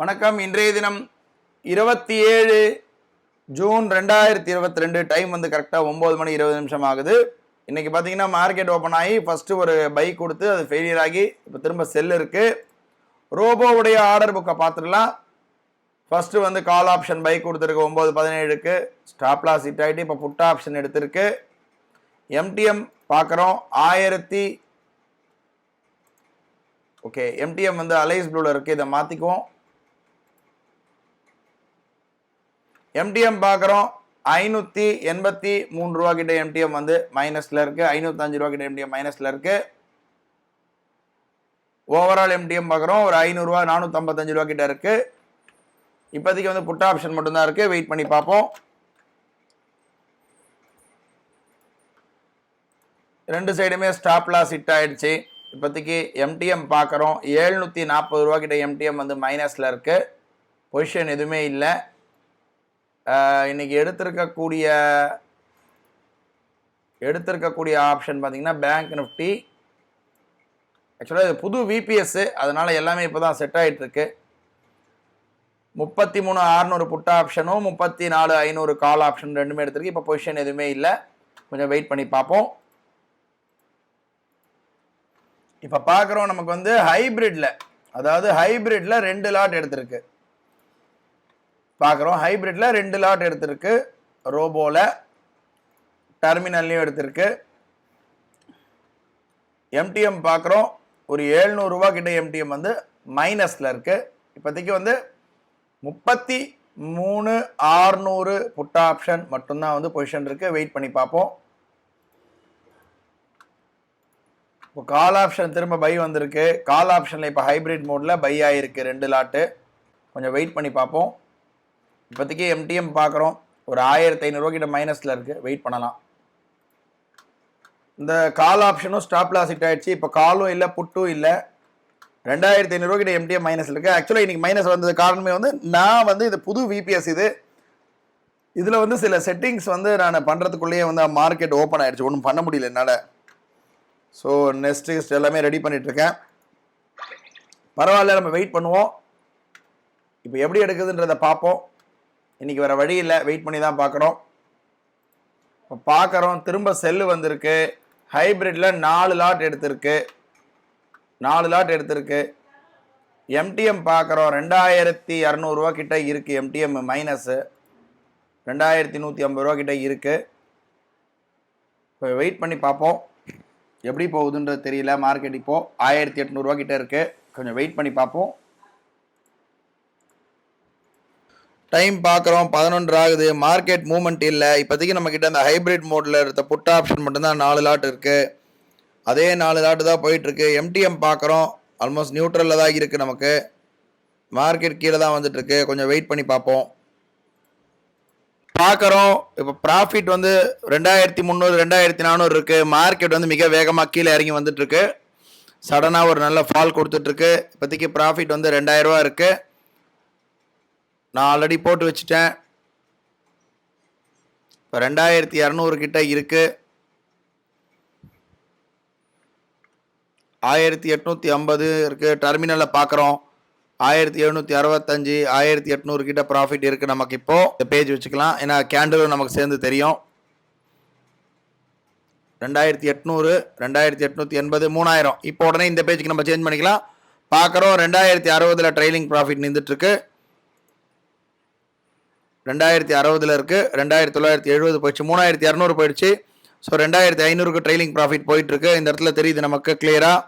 வணக்கம். இன்றைய தினம் 27 ஜூன் 2022. டைம் வந்து கரெக்டாக 9 மணி 20 நிமிஷம் ஆகுது. இன்னைக்கு பார்த்தீங்கன்னா மார்க்கெட் ஓப்பன் ஆகி ஃபஸ்ட்டு ஒரு பை கொடுத்து அது ஃபெயிலியர் ஆகி இப்போ திரும்ப செல் இருக்கு. ரோபோவுடைய ஆர்டர் புக்கை பார்த்துடலாம். ஃபஸ்ட்டு வந்து கால் ஆப்ஷன் பை கொடுத்துருக்கு 9:17க்கு. ஸ்டாப் லாஸ் ஹிட் ஆகிட்டு இப்போ புட் ஆப்ஷன் எடுத்திருக்கு. எம்டிஎம் பார்க்குறோம் 1000. ஓகே, எம்டிஎம் வந்து அலைஸ் ப்ளூவில் இருக்குது. இதை மாற்றிக்குவோம். எம்டிஎம் பார்க்குறோம் 583 ரூபா கிட்ட எம்டிஎம் வந்து மைனஸில் இருக்குது. 505 ரூபா கிட்ட எம்டிஎம் மைனஸில் இருக்குது. ஓவரால் எம்டிஎம் பார்க்குறோம் ஒரு 500 ரூபா 455 ரூபா கிட்ட இருக்குது. இப்போதைக்கு வந்து புட் ஆப்ஷன் மட்டும்தான் இருக்குது. வெயிட் பண்ணி பார்ப்போம். ரெண்டு சைடுமே ஸ்டாப் லாஸ் ஹிட் ஆகிடுச்சு. இப்போதைக்கு எம்டிஎம் பார்க்குறோம் 740 ரூபா கிட்ட எம்டிஎம் வந்து மைனஸில் இருக்குது. பொசிஷன் எதுவுமே இல்லை. இன்னைக்கு எடுத்திருக்கக்கூடிய ஆப்ஷன் பார்த்தீங்கன்னா பேங்க் நிஃப்டி. ஆக்சுவலாக இது புது விபிஎஸ், அதனால் எல்லாமே இப்போ தான் செட் ஆகிட்டுருக்கு. 33,600 புட் ஆப்ஷனும் 34,500 கால் ஆப்ஷன் ரெண்டுமே எடுத்திருக்கு. இப்போ பொசிஷன் எதுவுமே இல்லை. கொஞ்சம் வெயிட் பண்ணி பார்ப்போம். இப்போ பார்க்குறோம் நமக்கு வந்து ஹைப்ரிட்டில், அதாவது ஹைப்ரிட்டில் 2 லாட் எடுத்திருக்கு. பார்க்குறோம் ஹைப்ரிட்டில் 2 லாட் எடுத்திருக்கு. ரோபோவில் டெர்மினல்லையும் எடுத்திருக்கு. எம்டிஎம் பார்க்குறோம் ஒரு 700 ரூபா கிட்ட எம்டிஎம் வந்து மைனஸில் இருக்குது. இப்போதைக்கு வந்து 33,600 புட் ஆப்ஷன் மட்டும்தான் வந்து பொசிஷன் இருக்குது. வெயிட் பண்ணி பார்ப்போம். இப்போ கால் ஆப்ஷன் திரும்ப பை வந்திருக்கு. கால் ஆப்ஷனில் இப்போ ஹைப்ரிட் மோடில் பை ஆகிருக்கு 2 லாட்டு. கொஞ்சம் வெயிட் பண்ணி பார்ப்போம். இப்போதைக்கு எம்டிஎம் பார்க்குறோம் ஒரு 1500 ரூபா கிட்ட மைனஸில் இருக்குது. வெயிட் பண்ணலாம். இந்த கால் ஆப்ஷனும் ஸ்டாப் லாஸ் ஹிட் ஆகிடுச்சு. இப்போ காலும் இல்லை புட்டும் இல்லை. 2500 ரூபா கிட்ட எம்டிஎம் மைனஸில் இருக்குது. ஆக்சுவலாக இன்றைக்கி மைனஸ் வந்தது காரணமே வந்து நான் வந்து இது புது விபிஎஸ் இதில் வந்து சில செட்டிங்ஸ் வந்து நான் பண்ணுறதுக்குள்ளேயே வந்து மார்க்கெட் ஓப்பன் ஆகிடுச்சு. ஒன்றும் பண்ண முடியல என்னால். ஸோ நெக்ஸ்ட் எல்லாமே ரெடி பண்ணிகிட்ருக்கேன். பரவாயில்ல, நம்ம வெயிட் பண்ணுவோம். இப்போ எப்படி எடுக்குதுன்றதை பார்ப்போம். இன்றைக்கி வேறு வழி இல்லை, வெயிட் பண்ணி தான் பார்க்குறோம். இப்போ பார்க்குறோம் திரும்ப செல்லு வந்திருக்கு. ஹைப்ரிட்டில் 4 லாட் எடுத்திருக்கு. எம்டிஎம் பார்க்குறோம் 2,200 ரூபா கிட்ட இருக்குது. எம்டிஎம் மைனஸு 2,150 ரூபா கிட்ட இருக்குது. இப்போ வெயிட் பண்ணி பார்ப்போம் எப்படி போகுதுன்றது தெரியல. மார்க்கெட் இப்போது 1,800 ரூபா கிட்ட இருக்குது. கொஞ்சம் வெயிட் பண்ணி பார்ப்போம். டைம் பார்க்குறோம் 11 ஆகுது. மார்க்கெட் மூவ்மெண்ட் இல்லை. இப்போதைக்கு நம்மக்கிட்ட அந்த ஹைப்ரிட் மோடில் இருந்த புட் ஆப்ஷன் மட்டும்தான் 4 லாட் இருக்குது. அதே 4 லாட்டு தான் போயிட்டுருக்கு. எம்டிஎம் பார்க்குறோம் ஆல்மோஸ்ட் நியூட்ரலில் தான் இருக்குது. நமக்கு மார்க்கெட் கீழே தான் வந்துட்டுருக்கு. கொஞ்சம் வெயிட் பண்ணி பார்ப்போம். பார்க்குறோம் இப்போ ப்ராஃபிட் வந்து 2,300 2,400 இருக்குது. மார்க்கெட் வந்து மிக வேகமாக கீழே இறங்கி வந்துட்டுருக்கு. சடனாக ஒரு நல்ல ஃபால் கொடுத்துட்ருக்கு. இப்போதைக்கு ப்ராஃபிட் வந்து 2,000 ரூபா இருக்குது. நான் ஆல்ரெடி போட்டு வச்சுட்டேன். இப்போ 2,200 கிட்ட இருக்குது. 1,850 இருக்குது. டெர்மினலில் பார்க்குறோம் 1,765 1,800 கிட்ட ப்ராஃபிட் இருக்குது நமக்கு. இப்போது இந்த பேஜ் வச்சுக்கலாம், ஏன்னா கேண்டிலும் நமக்கு சேர்ந்து தெரியும். 2,800 2,880 3,000. இப்போ உடனே இந்த பேஜுக்கு நம்ம சேஞ்ச் பண்ணிக்கலாம். பார்க்குறோம் 2,060 ட்ரைலிங் ப்ராஃபிட் நின்றுட்டுருக்கு. 2,060 இருக்குது. 2,970 போயிடுச்சு. 3,200 போயிடுச்சு. ஸோ 2,500க்கு ட்ரைலிங் ப்ராஃபிட் போயிட்டுருக்கு. இந்த இடத்துல தெரியுது நமக்கு கிளியராக.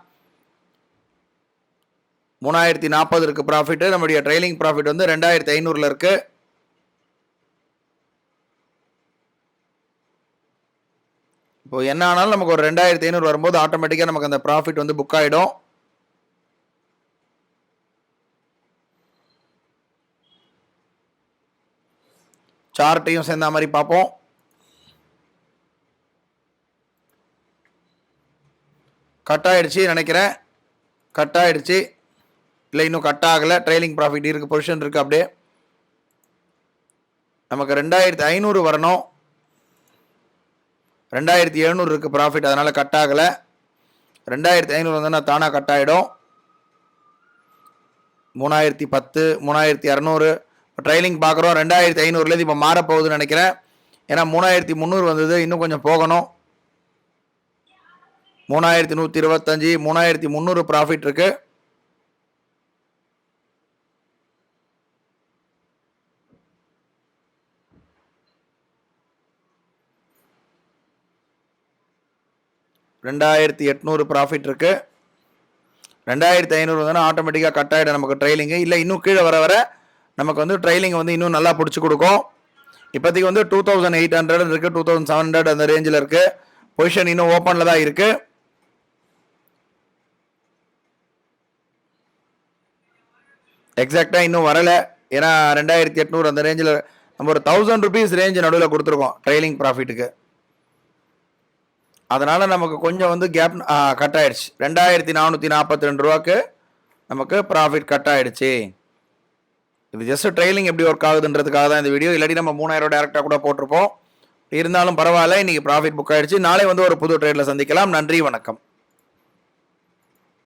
3,040 இருக்குது ப்ராஃபிட்டு. நம்முடைய ட்ரைலிங் ப்ராஃபிட் வந்து 2,500 இருக்குது. இப்போ என்ன ஆனாலும் நமக்கு ஒரு 2,500 வரும்போது ஆட்டோமேட்டிக்காக நமக்கு அந்த ப்ராஃபிட் வந்து புக் ஆகிடும். சார்ட்டையும் சேர்ந்த மாதிரி பார்ப்போம். கட் ஆகிடுச்சு நினைக்கிறேன். கட் ஆகிடுச்சு. இல்லை இன்னும் கட் ஆகலை. ட்ரைலிங் ப்ராஃபிட் இருக்குது, பொசிஷன் இருக்குது. அப்படியே நமக்கு 2,500 வரணும். 2,700 இருக்குது ப்ராஃபிட், அதனால் கட் ஆகலை. 2,500 வந்து தானாக கட் ஆகிடும். 3010, 3600 ட்ரைலிங் பார்க்குறோம். 2500 இப்போ மாறப்போகுதுன்னு நினைக்கிறேன். ஏன்னா 3300 வந்தது, இன்னும் கொஞ்சம் போகணும். 3125, 3300 ப்ராஃபிட் இருக்கு. $2800 ப்ராஃபிட் இருக்கு. 2500 வந்து ஆட்டோமேட்டிக்காக கட் ஆகிடும் நமக்கு ட்ரைலிங்கு. இல்லை இன்னும் கீழே வர வர நமக்கு வந்து ட்ரைலிங் வந்து இன்னும் நல்லா பிடிச்சி கொடுக்கும். இப்போதைக்கு வந்து 2800 இருக்குது, 2700 அந்த ரேஞ்சில் இருக்குது. பொசிஷன் இன்னும் ஓப்பனில் தான் இருக்குது. எக்ஸாக்டாக இன்னும் வரலை. ஏன்னா 2800 அந்த ரேஞ்சில் நம்ம ஒரு ₹1000 ரேஞ்சு நடுவில் கொடுத்துருக்கோம் ட்ரைலிங் ப்ராஃபிட்டுக்கு. அதனால் நமக்கு கொஞ்சம் வந்து கேப் கட் ஆகிடுச்சு. $2442 நமக்கு ப்ராஃபிட் கட் ஆகிடுச்சு. இது ஜஸ்ட் ட்ரைலிங் எப்படி ஒர்க் ஆகுதுன்றதுக்காக தான் இந்த வீடியோ. இல்லாட்டி நம்ம 3000 டேரெக்டாக கூட போட்டிருப்போம். இருந்தாலும் பரவாயில்ல, இன்றைக்கி ப்ராஃபிட் புக் ஆகிடுச்சு. நாளை வந்து ஒரு புது ட்ரேடில் சந்திக்கலாம். நன்றி, வணக்கம்.